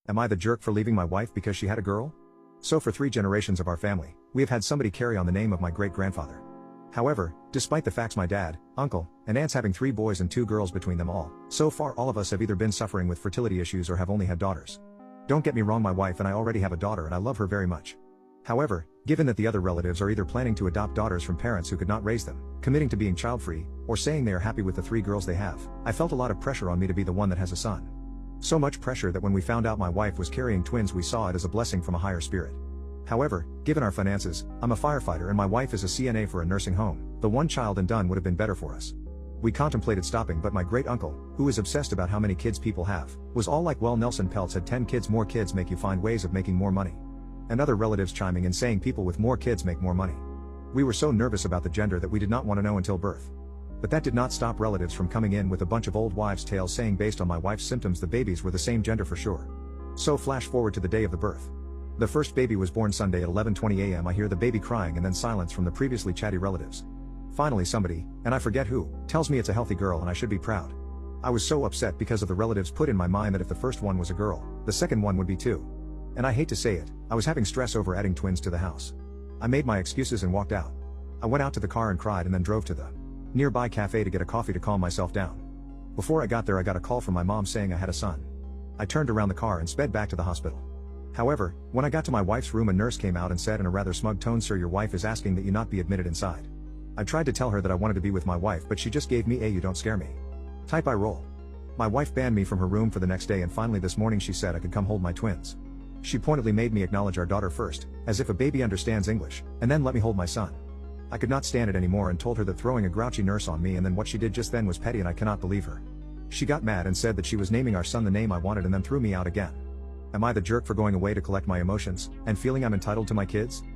Am I the jerk for leaving my wife because she had a girl? So for 3 generations of our family, we have had somebody carry on the name of my great-grandfather. However, despite the facts my dad, uncle, and aunts having 3 boys and 2 girls between them all, so far all of us have either been suffering with fertility issues or have only had daughters. Don't get me wrong, my wife and I already have a daughter and I love her very much. However, given that the other relatives are either planning to adopt daughters from parents who could not raise them, committing to being child-free, or saying they are happy with the 3 girls they have, I felt a lot of pressure on me to be the one that has a son. So much pressure that when we found out my wife was carrying twins, we saw it as a blessing from a higher spirit. However, given our finances, I'm a firefighter and my wife is a CNA for a nursing home, the 1 child and done would have been better for us. We contemplated stopping, but my great uncle, who is obsessed about how many kids people have, was all like, well, Nelson Peltz had 10 kids. More kids make you find ways of making more money. And other relatives chiming in saying people with more kids make more money. We were so nervous about the gender that we did not want to know until birth. But that did not stop relatives from coming in with a bunch of old wives' tales saying based on my wife's symptoms the babies were the same gender for sure. So flash forward to the day of the birth. The first baby was born Sunday at 11:20 a.m. I hear the baby crying and then silence from the previously chatty relatives. Finally somebody, and I forget who, tells me it's a healthy girl and I should be proud. I was so upset because of the relatives put in my mind that if the first one was a girl, the second one would be too. And I hate to say it, I was having stress over adding twins to the house. I made my excuses and walked out. I went out to the car and cried and then drove to the nearby cafe to get a coffee to calm myself down. Before I got there I got a call from my mom saying I had a son. I turned around the car and sped back to the hospital. However, when I got to my wife's room a nurse came out and said in a rather smug tone, "Sir, your wife is asking that you not be admitted inside." I tried to tell her that I wanted to be with my wife, but she just gave me a "you don't scare me" type eye roll. My wife banned me from her room for the next day and finally this morning she said I could come hold my twins. She pointedly made me acknowledge our daughter first, as if a baby understands English, and then let me hold my son. I could not stand it anymore and told her that throwing a grouchy nurse on me and then what she did just then was petty and I cannot believe her. She got mad and said that she was naming our son the name I wanted and then threw me out again. Am I the jerk for going away to collect my emotions, and feeling I'm entitled to my kids?